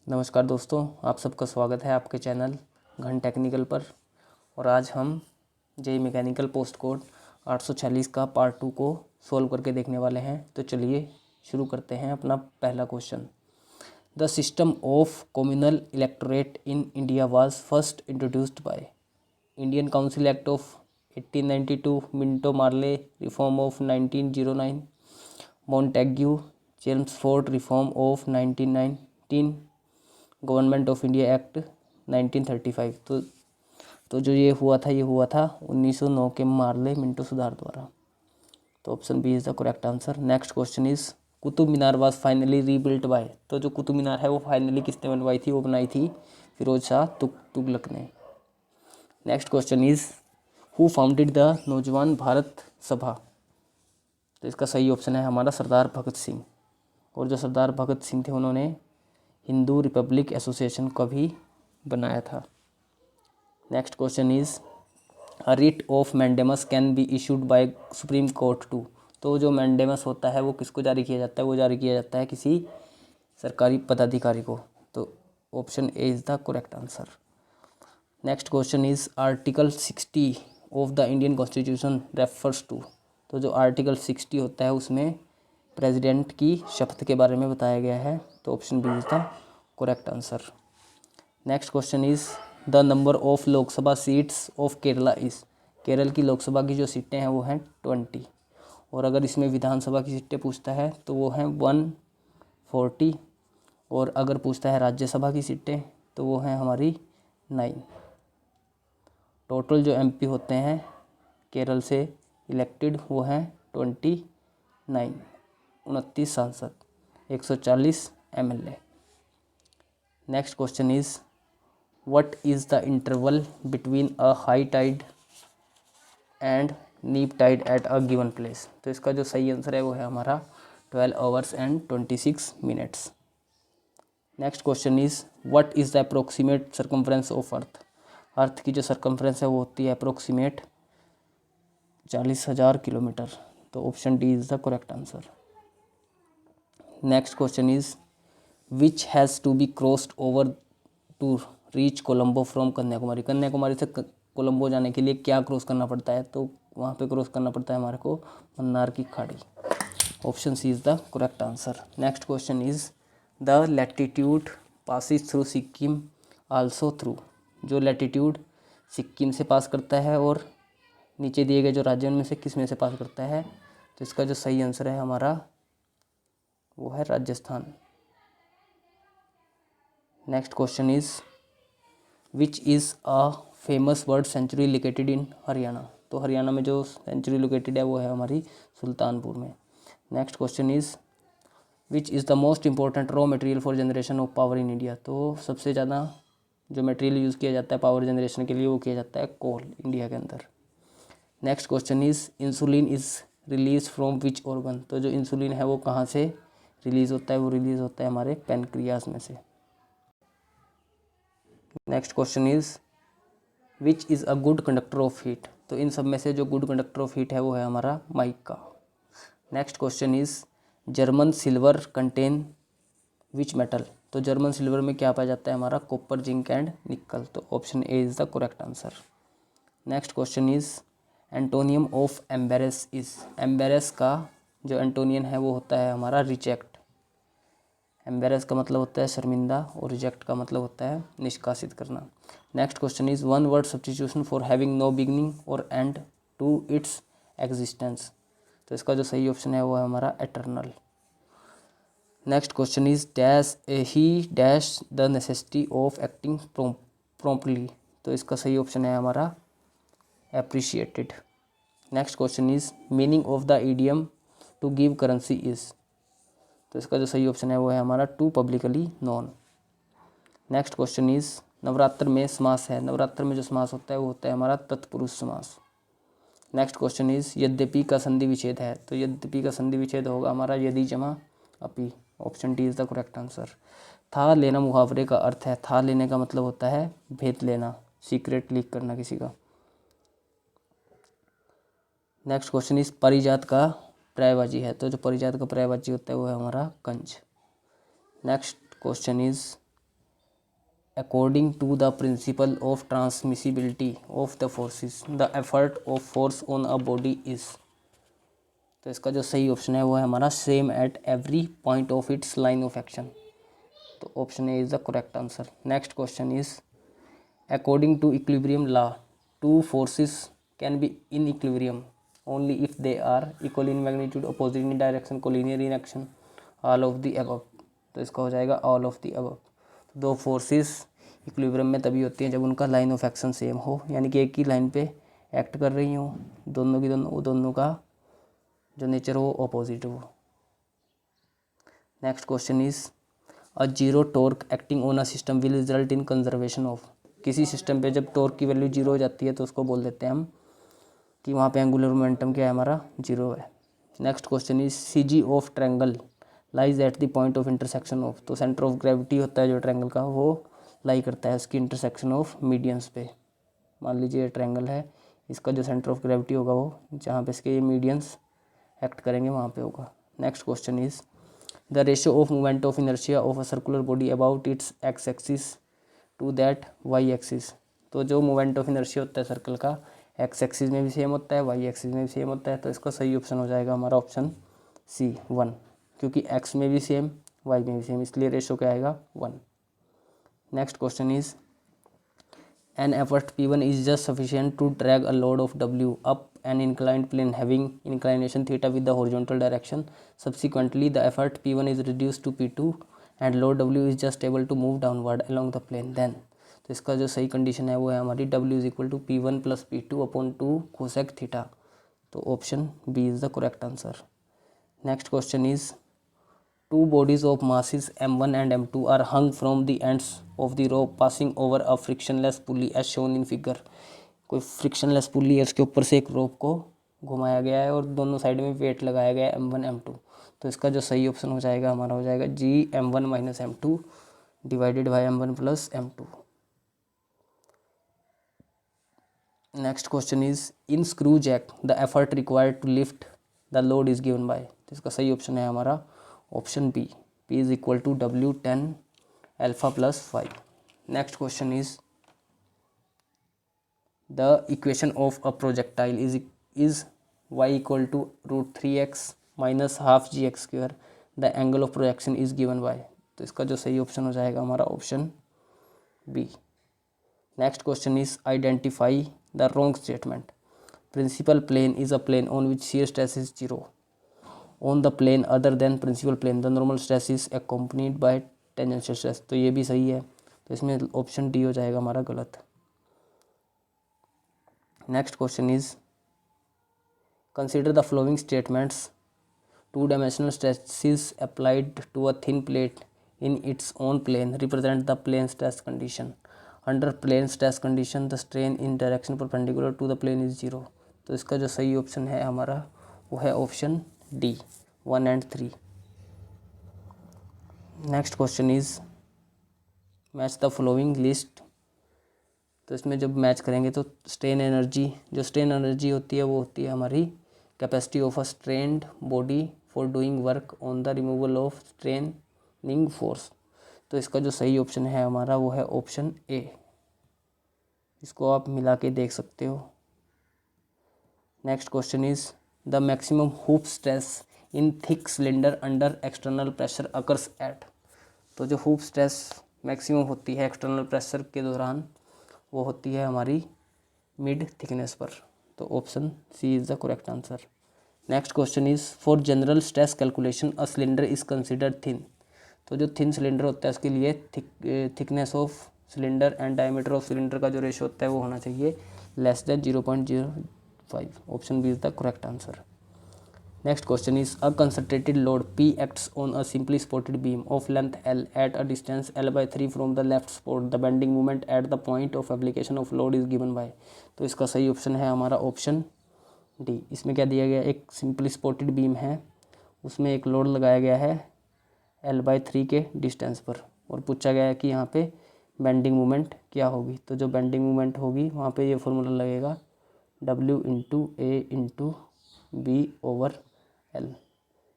नमस्कार दोस्तों, आप सबका स्वागत है आपके चैनल घन टेक्निकल पर। और आज हम जेई मैकेनिकल पोस्ट कोड 846 का पार्ट 2 को सॉल्व करके देखने वाले हैं। तो चलिए शुरू करते हैं अपना पहला question. The system of communal electorate in India was first introduced by Indian council act of 1892, Minto Morley reform of 1909, Montague Chelmsford reform of 1919, government of India act 1935। तो जो ये हुआ था 1909 के मार्ले मिंटो सुधार द्वारा। तो option B is the correct answer. Next question is Qutub Minar was finally rebuilt by. तो जो कुतुब मीनार है वो फाइनली किसने बनवाई थी? वो बनाई थी फिरोज शाह तुगलक ने। Next question is who founded the नौजवान भारत सभा। तो इसका सही ऑप्शन है हमारा सरदार भगत सिंह। और जो सरदार भगत सिंह थे उन्होंने हिंदू रिपब्लिक एसोसिएशन को भी बनाया था। Next question is a writ of mandamus can be issued by supreme court to. तो जो मैंडेमस होता है वो किसको जारी किया जाता है? वो जारी किया जाता है किसी सरकारी पदाधिकारी को। तो option A is the correct answer. Next question is article 60 of the Indian constitution refers to. तो जो आर्टिकल 60 होता है उसमें प्रेसिडेंट की शपथ के बारे में बताया गया है। तो option B is the correct answer. Next question is the number of Lok Sabha seats of Kerala is. Kerala की लोकसभा की जो सीटें हैं वो हैं 20। और अगर इसमें विधानसभा की सीटें पूछता है तो वो हैं 140। और अगर पूछता है राज्यसभा की सीटें तो वो हैं हमारी 9। टोटल जो एमपी होते हैं केरल से इलेक्टेड वो हैं 29, 29 सांसद, 140 MLA. Next question is what is the interval between a high tide and neap tide at a given place. तो इसका जो सही आंसर है वो है हमारा 12 hours and 26 minutes. Next question is what is the approximate circumference of earth. Earth की जो सर्कम्फ्रेंस है वो होती है अप्रोक्सीमेट 40,000 किलोमीटर। तो option D is the correct answer. Next question is which has to be crossed over to reach Colombo from Kanyakumari. Kanyakumari से कोलंबो जाने के लिए क्या क्रॉस करना पड़ता है? तो वहाँ पे क्रॉस करना पड़ता है हमारे को मन्नार की खाड़ी। Option C is the correct answer. Next question is the latitude passes through Sikkim also through. जो लैटिट्यूड सिक्किम से पास करता है और नीचे दिए गए जो राज्यों में से किस में से पास करता है? तो इसका जो सही आंसर है हमारा वो है Rajasthan. Next question is which is a famous bird sanctuary located in Haryana. तो हरियाणा में जो सेंचुरी लोकेटेड है वो है हमारी सुल्तानपुर में। Next question is which is the most important raw material for generation of power in India. तो सबसे ज़्यादा जो मटेरियल यूज़ किया जाता है पावर जनरेशन के लिए वो किया जाता है कोल इंडिया के अंदर। Next question is insulin is release from which organ. तो जो इंसुलिन है वो कहाँ से रिलीज़ होता है? वो रिलीज़ होता है हमारे पैनक्रियास में से। Next question is which is a good conductor of heat. तो इन सब में से जो गुड कंडक्टर ऑफ हीट है वो है हमारा mica. Next question is German silver contain which metal. तो जर्मन सिल्वर में क्या पाया जाता है? हमारा कॉपर, जिंक एंड निकल। तो option A is the correct answer. Next question is antonym of embarrass is. Embarrass का जो एंटोनियन है वो होता है हमारा रिजेक्ट। एम्बेरस का मतलब होता है शर्मिंदा और रिजेक्ट का मतलब होता है निष्कासित करना। Next question is one word substitution for having no beginning और एंड टू इट्स एग्जिस्टेंस। तो इसका जो सही ऑप्शन है वो है हमारा eternal. Next question is dash he dash the necessity of acting promptly. तो इसका सही ऑप्शन है हमारा appreciated. Next question is meaning of the idiom to give currency is. तो इसका जो सही ऑप्शन है वो है हमारा to publicly known. Next question is Navratra में समास है। नवरात्र में जो समास होता है वो होता है हमारा तत्पुरुष समास। नेक्स्ट क्वेश्चन इज यद्यपि का संधि विच्छेद है। तो यद्यपि का संधि विच्छेद होगा हमारा यदि जमा अपि। Option D is the correct answer. था लेना मुहावरे का अर्थ है। था लेने का मतलब होता है भेद लेना, सीक्रेट लीक करना किसी का। नेक्स्ट क्वेश्चन इज परिजात का पर्यायवाची है। तो जो परिजात का पर्यायवाची होता है वो है हमारा कंज। Next question is according to the principle of transmissibility of the forces the effect of force on a body is. तो इसका जो सही ऑप्शन है वो है हमारा same at every point of its line of action. तो option A is the correct answer. Next question is according to equilibrium law two forces can be in equilibrium only if they are equal in magnitude, opposite in direction, collinear in action, all of the above. तो इसका हो जाएगा all of the above. दो forces equilibrium में तभी होती हैं जब उनका लाइन ऑफ एक्शन सेम हो, यानी कि एक ही लाइन पे एक्ट कर रही हो, दोनों की दोनों का जो नेचर हो अपोजिट हो। Next question is a zero torque acting on a system will result in conservation of. किसी सिस्टम पे जब टॉर्क की वैल्यू जीरो हो जाती है तो उसको बोल देते हैं हम कि वहाँ पे एंगुलर मोमेंटम क्या है हमारा, जीरो है। Next question is C G of triangle lies at the point of intersection of. तो सेंटर ऑफ ग्रेविटी होता है जो ट्रैंगल का, वो लाई करता है उसकी इंटरसेक्शन ऑफ मीडियंस पे। मान लीजिए ये ट्रैंगल है, इसका जो सेंटर ऑफ ग्रेविटी होगा वो जहाँ पे इसके ये मीडियंस एक्ट करेंगे वहाँ पे होगा। Next question is the ratio of movement of inertia of a circular body about its x axis to that y axis. तो जो मूवमेंट ऑफ इनर्शिया होता है सर्कल का, एक्स एक्सिस में भी सेम होता है, वाई एक्सिस में भी सेम होता है। तो इसका सही ऑप्शन हो जाएगा हमारा ऑप्शन सी 1, क्योंकि एक्स में भी सेम वाई में भी सेम, इसलिए रेशियो क्या आएगा 1। Next question is an effort P1 is just sufficient to drag a load of W up an inclined plane having inclination theta with the horizontal direction. Subsequently, the effort P1 is reduced to P2 and load W is just able to move downward along the plane. Then, तो इसका जो सही condition है वो है हमारी W is equal to P1 plus P2 upon 2 cosec theta. तो option B is the correct answer. Next question is two bodies of masses m1 and m2 are hung from the ends of the rope passing over a frictionless pulley as shown in figure। कोई frictionless पुली है, उसके ऊपर से एक रोप को घुमाया गया है और दोनों साइड में वेट लगाया गया है m1 m2। तो इसका जो सही ऑप्शन हो जाएगा हमारा हो जाएगा g m1 minus m2 divided by m1 plus m2। Next question is in screw jack the effort required to lift the load is given by. तो इसका सही ऑप्शन है हमारा option B, P is equal to W10 alpha plus 5। Next question is the equation of a projectile is y equal to √3x minus half g x square. The angle of projection is given by. तो इसका जो सही option हो जाएगा हमारा option B. Next question is identify the wrong statement. Principal plane is a plane on which shear stress is 0 on the plane other than principal plane the normal stress is accompanied by tangential stress। तो ये भी सही है, तो इसमें option D हो जाएगा हमारा गलत। Next question is consider the following statements two dimensional stresses applied to a thin plate in its own plane represent the plane stress condition. Under plane stress condition the strain in direction perpendicular to the plane is 0। तो इसका जो सही option है हमारा वो है option D 1 and 3। Next question is match the following list. तो इसमें जब मैच करेंगे तो स्ट्रेन एनर्जी, जो स्ट्रेन एनर्जी होती है वो होती है हमारी capacity of a strained body for doing work on the removal of straining force. तो इसका जो सही ऑप्शन है हमारा वो है ऑप्शन ए। इसको आप मिला के देख सकते हो। Next question is the maximum hoop stress in thick cylinder under external pressure occurs at. तो जो हूप स्ट्रेस मैक्सिमम होती है एक्सटर्नल प्रेशर के दौरान वो होती है हमारी मिड थिकनेस पर। तो option C is the correct answer. Next question is for general stress calculation a cylinder is considered thin. तो जो थिन सिलेंडर होता है उसके लिए thickness of cylinder and diameter of cylinder का जो रेशो होता है वो होना चाहिए less than 0.05। Option B is the correct answer. Next question is a concentrated load P acts on a simply supported beam of length L at a distance L/3 from the left support. The bending moment at the point of application of load is given by। तो इसका सही option है हमारा option D. इसमें क्या दिया गया, एक सिंपली सपोर्टेड बीम है, उसमें एक लोड लगाया गया है L/3 के डिस्टेंस पर और पूछा गया है कि यहाँ पे बेंडिंग मोमेंट क्या होगी। तो जो बेंडिंग मोमेंट होगी वहाँ पे ये फॉर्मूला लगेगा W/A/B/L।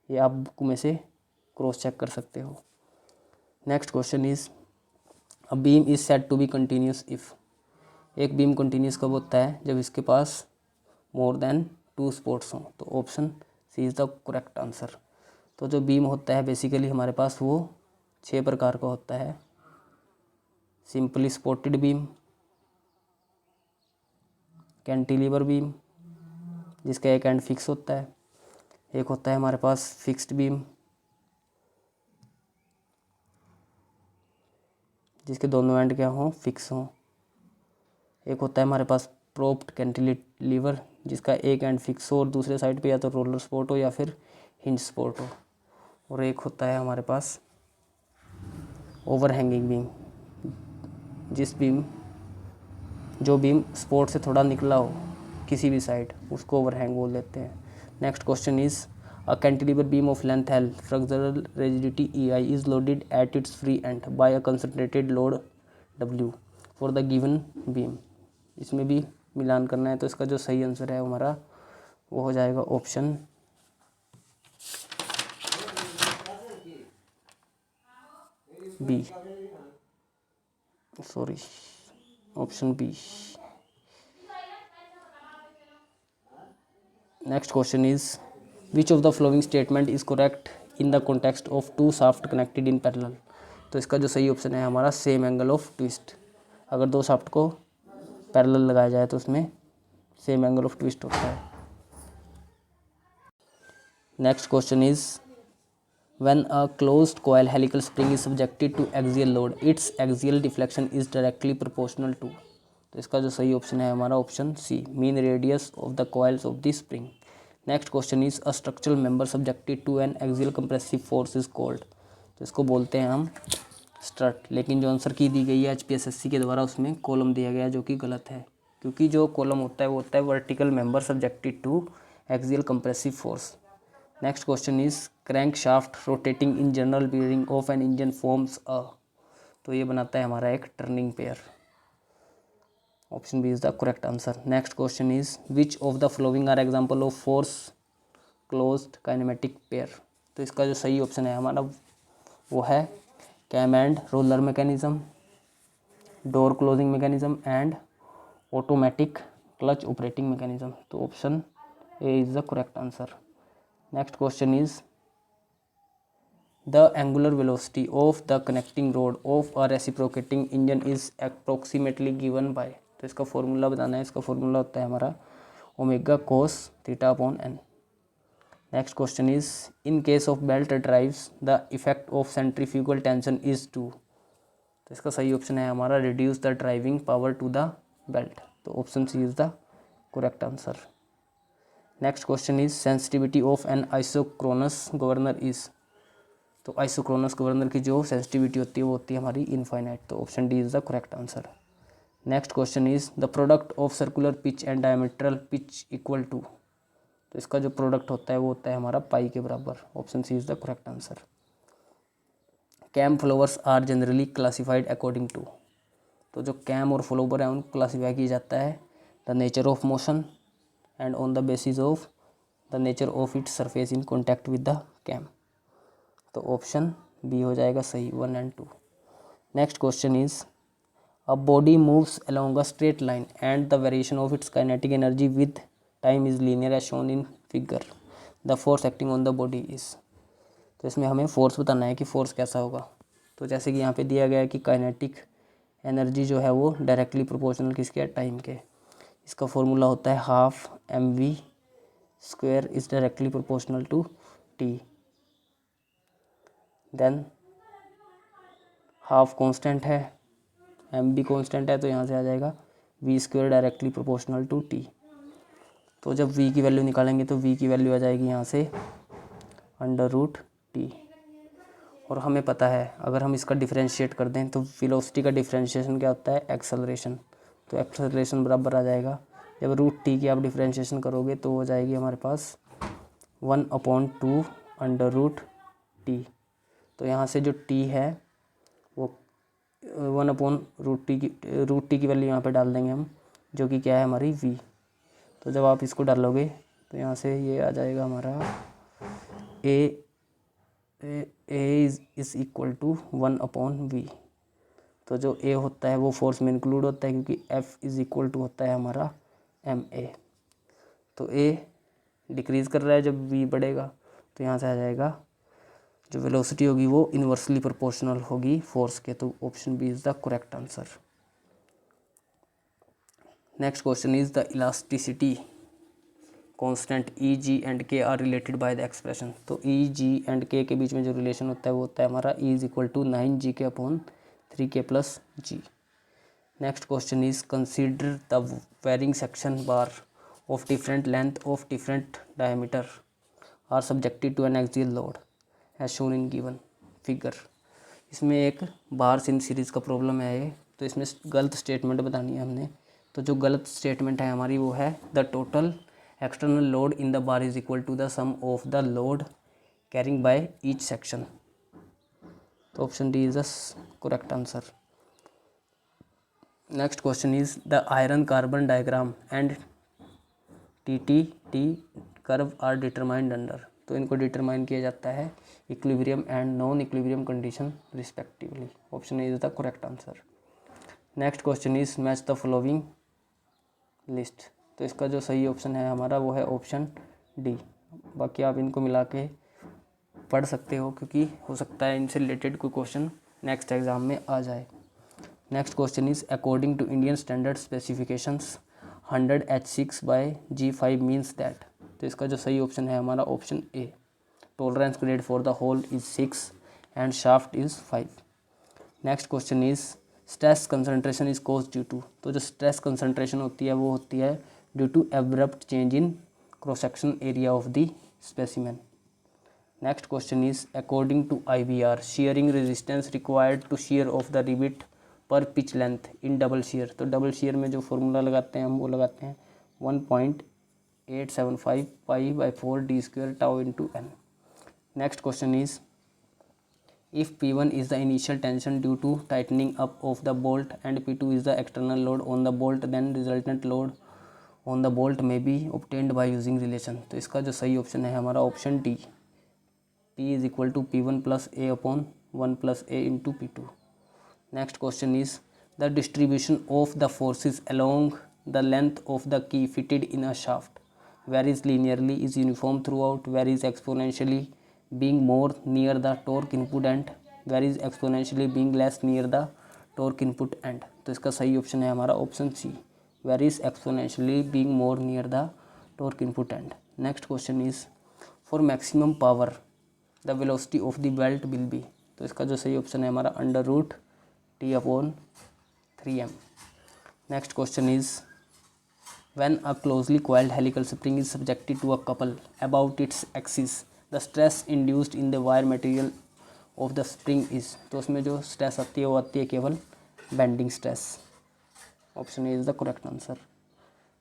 ये आप बुक में से क्रॉस चेक कर सकते हो। Next question is a beam is said to be continuous if, एक बीम कंटिन्यूस कब होता है, जब इसके पास मोर देन 2 स्पॉट्स हों। तो option C is the correct answer. तो जो बीम होता है बेसिकली हमारे पास वो 6 प्रकार का होता है। Simply spotted beam, cantilever beam जिसका एक एंड फिक्स होता है, एक होता है हमारे पास फिक्स्ड बीम जिसके दोनों एंड क्या हों, फिक्स हों, एक होता है हमारे पास प्रोप्ड कैंटिलीवर जिसका एक एंड फिक्स हो और दूसरे साइड पे या तो रोलर सपोर्ट हो या फिर हिंज सपोर्ट हो, और एक होता है हमारे पास ओवरहैंगिंग बीम, जो बीम सपोर्ट से थोड़ा निकला हो किसी भी साइड, उसको ओवरहैंग बोल देते हैं। Next question is a cantilever beam of length L flexural rigidity EI is loaded at its free end by a concentrated load W for the given beam. इसमें भी मिलान करना है, तो इसका जो सही आंसर है हमारा वो हो जाएगा option B, sorry option B. Next question is which of the following statement is correct in the context of 2 shaft connected in parallel. तो इसका जो सही ऑप्शन है हमारा सेम एंगल ऑफ ट्विस्ट। अगर 2 शाफ्ट को पैरेलल लगाया जाए तो उसमें सेम एंगल ऑफ ट्विस्ट होता है। Next question is when a closed coil helical spring is subjected to axial load its axial deflection is directly proportional to। तो इसका जो सही ऑप्शन है हमारा option C, mean radius of the coils of the spring. Next question is a structural member subjected to an axial compressive force is called. तो इसको बोलते हैं हम स्ट्रट, लेकिन जो आंसर की दी गई है HPSSC के द्वारा उसमें कॉलम दिया गया है जो कि गलत है, क्योंकि जो कॉलम होता है वो होता है vertical member subjected to axial compressive force. Next question is crank shaft rotating in journal bearing of an engine forms a. तो ये बनाता है हमारा एक turning pair. Option B is the correct answer. Next question is which of the following are example of force closed kinematic pair. तो इसका जो सही ऑप्शन है हमारा वो है cam and roller mechanism, door closing mechanism and automatic clutch operating mechanism. तो option A is the correct answer. Next question is the angular velocity of the connecting rod of a reciprocating engine is approximately given by. तो इसका formula बताना है, इसका formula होता है हमारा omega cos theta upon n. Next question is in case of belt drives the effect of centrifugal tension is to. तो इसका सही ऑप्शन है हमारा reduce the driving power to the belt. तो option C is the correct answer. Next question is sensitivity of an isochronous governor is. तो isochronous governor की जो sensitivity होती है वो होती है हमारी इनफाइनाइट। तो option D is the correct answer. Next question is the product of circular pitch and diametral pitch equal to. तो इसका जो प्रोडक्ट होता है वो होता है हमारा पाई के बराबर। Option C is the correct answer. Cam followers are generally classified according to. तो जो कैम और फ्लोवर है उनको क्लासीफाई किया जाता है the nature of motion and on the basis of the nature of its surface in contact with the cam. तो option B हो जाएगा सही 1 and 2। Next question is a body moves along a straight line and the variation of its kinetic energy with time is linear as shown in figure. The force acting on the body is. तो इसमें हमें force बताना है कि force कैसा होगा। तो जैसे कि यहाँ पे दिया गया है कि काइनेटिक एनर्जी जो है वो डायरेक्टली प्रोपोर्शनल किसके, टाइम के। इसका फॉर्मूला होता है half mv square is directly proportional to t। Then half constant है, mv कांस्टेंट है, तो यहाँ से आ जाएगा v square directly proportional to t। तो जब v की वैल्यू निकालेंगे तो v की वैल्यू आ जाएगी यहाँ से √t। और हमें पता है अगर हम इसका डिफरेंशिएट कर दें तो वेलोसिटी का डिफरेंशिएशन क्या होता है, एक्सेलरेशन। तो एक्सेलरेशन बराबर आ जाएगा, जब √t की आप डिफरेंशिएशन करोगे तो हो जाएगी हमारे पास 1/2 √t। तो यहाँ से जो t है वो 1/√t की वैल्यू यहाँ पे डाल देंगे हम, जो कि क्या है हमारी v। तो जब आप इसको डालोगे तो यहाँ से ये आ जाएगा हमारा a is equal to 1/v। तो जो ए होता है वो फोर्स में इंक्लूड होता है, क्योंकि एफ इज इक्वल टू होता है हमारा एम ए। तो ए डिक्रीज़ कर रहा है जब वी बढ़ेगा, तो यहाँ से आ जाएगा जो वेलोसिटी होगी वो इन्वर्सली प्रोपोर्शनल होगी फोर्स के। तो option B is the correct answer. Next question is the elasticity constant E G and K are related by the expression. तो ई जी एंड के बीच में जो रिलेशन होता है वो होता है हमारा E is equal to 9 GK upon 3K plus G. Next question is consider the varying section bar of different length of different diameter are subjected to an axial load as shown in given figure. इसमें एक बार इन series का problem है ये, तो इसमें गलत statement बतानी है हमने। तो जो गलत स्टेटमेंट है हमारी वो है the total external load in the bar is equal to the sum of the load carrying by each section. तो option D is the correct answer. Next question is the iron carbon diagram and T curve are determined under. तो इनको determine किया जाता है equilibrium and non equilibrium condition respectively. Option is the correct answer. Next question is match the following list. तो इसका जो सही option है हमारा वो है ऑप्शन डी। बाकी आप इनको मिला के पढ़ सकते हो, क्योंकि हो सकता है इनसे रिलेटेड कोई क्वेश्चन नेक्स्ट एग्जाम में आ जाए। Next question is according to Indian standard specifications 100H6/G5 means that. तो इसका जो सही ऑप्शन है हमारा option A. Tolerance grade for the hole is 6 and shaft is 5। Next question is stress concentration is cause due to. तो जो stress concentration होती है वो होती है due to abrupt change in cross section area of the specimen. Next question is according to IBR shearing resistance required to shear of the rivet पर pitch length in double share. तो double share में जो formula लगाते हैं हम वो लगाते हैं 1.875 π/4 d² tau into n। Next question is if P1 is the initial tension due to tightening up of the bolt and P2 is the external load on the bolt, then resultant load on the bolt may be obtained by using relation। तो इसका जो सही option है हमारा option D. P is equal to P1 plus A upon 1 plus A into P2। Next question is the distribution of the forces along the length of the key fitted in a shaft varies linearly, is uniform throughout, varies exponentially being more near the torque input end, varies exponentially being less near the torque input end। तो इसका सही option है हमारा option C. varies exponentially being more near the torque input end। Next question is for maximum power the velocity of the belt will be. तो इसका जो सही option है हमारा √T/3m। Next question is when a closely coiled helical spring is subjected to a couple about its axis, the stress induced in the wire material of the spring is। तो उसमें जो stress आती है वो आती है केवल bending stress. Option is the correct answer.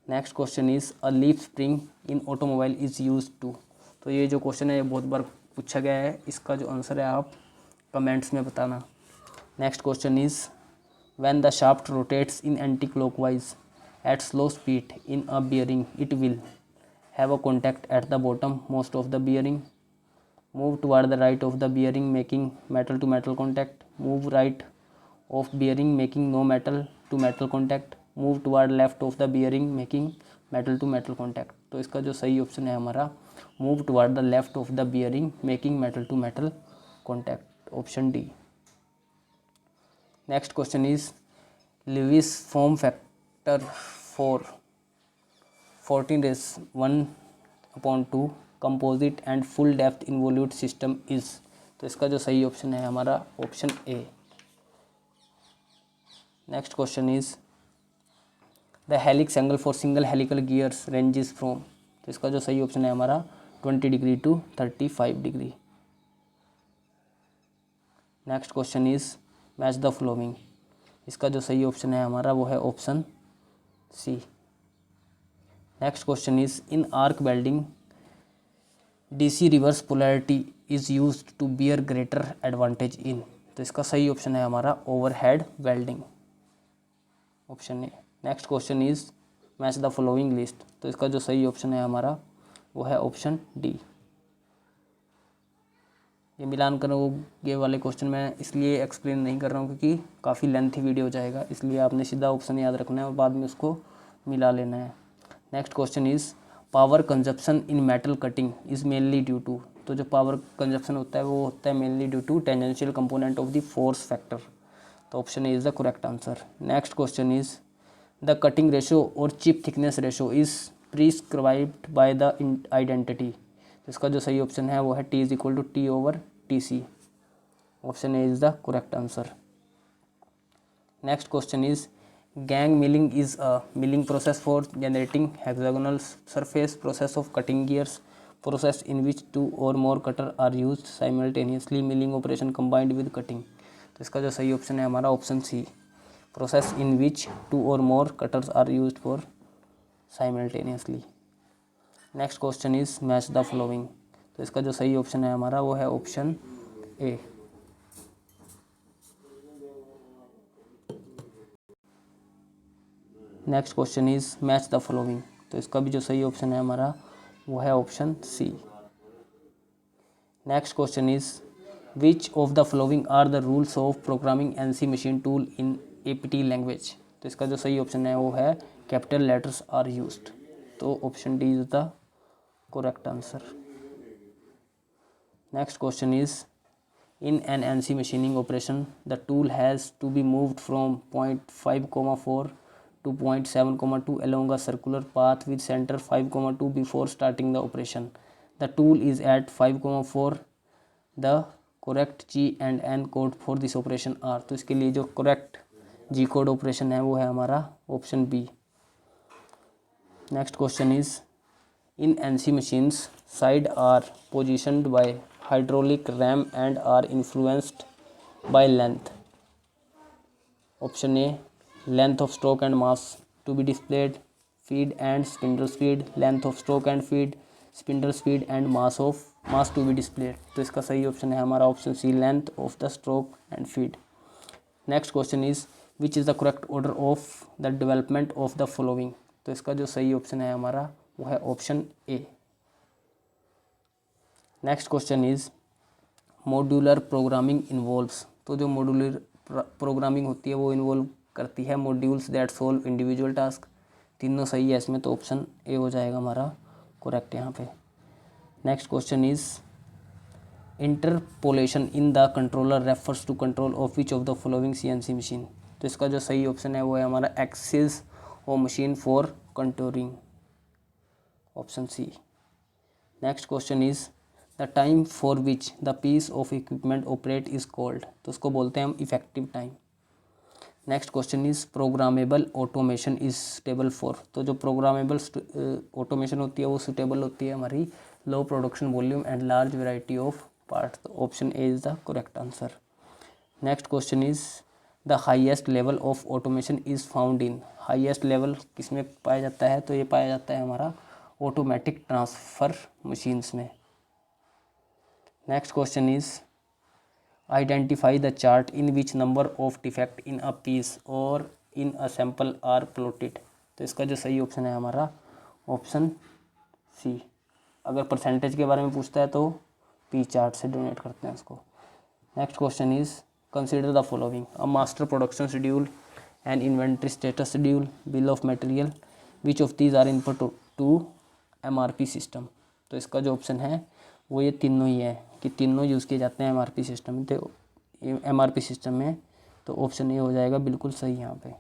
Next question is a leaf spring in automobile is use to. तो ये जो क्वेश्चन है ये बहुत बार पूछा गया है, इसका जो आंसर है आप कमेंट्स में बताना। Next question is when the shaft rotates in anti clockwise at slow speed in a bearing, it will have a contact at the bottom most of the bearing, move toward the right of the bearing making metal to metal contact, move right of bearing making no metal to metal contact, move toward left of the bearing making metal to metal contact। तो इसका जो सही option है हमारा move toward the left of the bearing making metal to metal contact, option D. Next question is Lewis form factor for 14^1/2 composite and full depth involute system is। तो इसका जो सही ऑप्शन है हमारा option A. Next question is the helix angle for single helical gears ranges from. तो इसका जो सही ऑप्शन है हमारा 20 degree to 35 degree. Next question is match the following. इसका जो सही ऑप्शन है हमारा वो है option C. Next question is in arc welding DC reverse polarity is used to bear greater advantage in. तो इसका सही ऑप्शन है हमारा overhead welding, option A. Next question is match the following list. तो इसका जो सही ऑप्शन है हमारा वो है ऑप्शन डी। ये मिलान करोगे वाले क्वेश्चन मैं इसलिए एक्सप्लेन नहीं कर रहा हूँ क्योंकि काफ़ी लेंथी वीडियो हो जाएगा, इसलिए आपने सीधा ऑप्शन याद रखना है और बाद में उसको मिला लेना है। Next question is power consumption in metal cutting is mainly due to. तो जो पावर कंजप्शन होता है वो होता है mainly due to tangential component of the force factor. तो option A is the correct answer. Next question is the cutting ratio और chip thickness ratio is prescribed by the identity. इसका जो सही ऑप्शन है वो है T is equal to T/TC। Option A is the correct answer. Next question is gang milling is a milling process for generating hexagonal surface, process of cutting gears, process in which 2 और more cutter are used simultaneously, milling operation combined with cutting. तो इसका जो सही option है हमारा option C, process in which 2 और more cutters are used for simultaneously. Next question is match the following. तो इसका जो सही ऑप्शन है हमारा वो है option A. Next question is match the following. तो इसका भी जो सही ऑप्शन है हमारा वो है option C. Next question is which of the following are the rules of programming NC machine tool in APT language. तो इसका जो सही ऑप्शन है वो है कैपिटल लेटर्स आर यूज्ड। तो option D is the correct answer. Next question is in an NC machining operation the tool has to be moved from point 5,4 to point 7,2 along a circular path with center 5,2 before starting the operation. The tool is at 5,4. The correct G and N code for this operation are। तो इसके लिए जो correct G code operation है वो है हमारा option B. Next question is in NC machines side are positioned by hydraulic ram and are influenced by length. Option A, length of stroke and mass to be displayed, feed and spindle speed, length of stroke and feed, spindle speed and mass to be displayed। तो इसका सही option है हमारा option C, length of the stroke and feed. Next question is which is the correct order of the development of the following. तो इसका जो सही option है हमारा वो है option A. Next question is modular programming involves. तो जो मॉड्यूलर प्रोग्रामिंग होती है वो इन्वॉल्व करती है modules that solve individual task. तीनों सही है इसमें, तो ऑप्शन ए हो जाएगा हमारा करेक्ट यहाँ पे। Next question is interpolation in the controller refers to control of which of the following CNC machine. तो इसका जो सही ऑप्शन है वो है हमारा एक्सिस और machine for controlling, option C. Next question is the time for which the piece of equipment operate is called. तो उसको बोलते हैं हम effective time. Next question is programmable automation is suitable for. तो जो प्रोग्रामेबल ऑटोमेशन होती है वो सुटेबल होती है हमारी low production volume and large variety of part. तो option A is the correct answer. Next question is the highest level of automation is found in. Highest level किस में पाया जाता है, तो ये पाया जाता है हमारा ऑटोमेटिक ट्रांसफ़र मशीन्स में। Next question is identify the chart in which number of defect in a piece और in a sample are plotted. तो इसका जो सही ऑप्शन है हमारा ऑप्शन सी। अगर परसेंटेज के बारे में पूछता है तो पी चार्ट से डोनेट करते हैं उसको। Next question is consider the following a master production schedule, an inventory status schedule, bill of material, which of these are input to MRP system. तो इसका जो ऑप्शन है वो ये तीनों ही है कि तीनों यूज़ किए जाते हैं MRP सिस्टम। तो MRP सिस्टम में तो ऑप्शन ए हो जाएगा बिल्कुल सही यहाँ पे।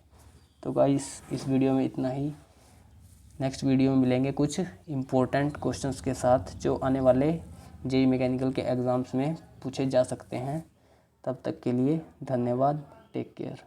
तो गाइस इस वीडियो में इतना ही। नेक्स्ट वीडियो में मिलेंगे कुछ इम्पोर्टेंट क्वेश्चंस के साथ जो आने वाले JEE मैकेनिकल के एग्ज़ाम्स में पूछे जा सकते हैं। तब तक के लिए धन्यवाद, टेक केयर।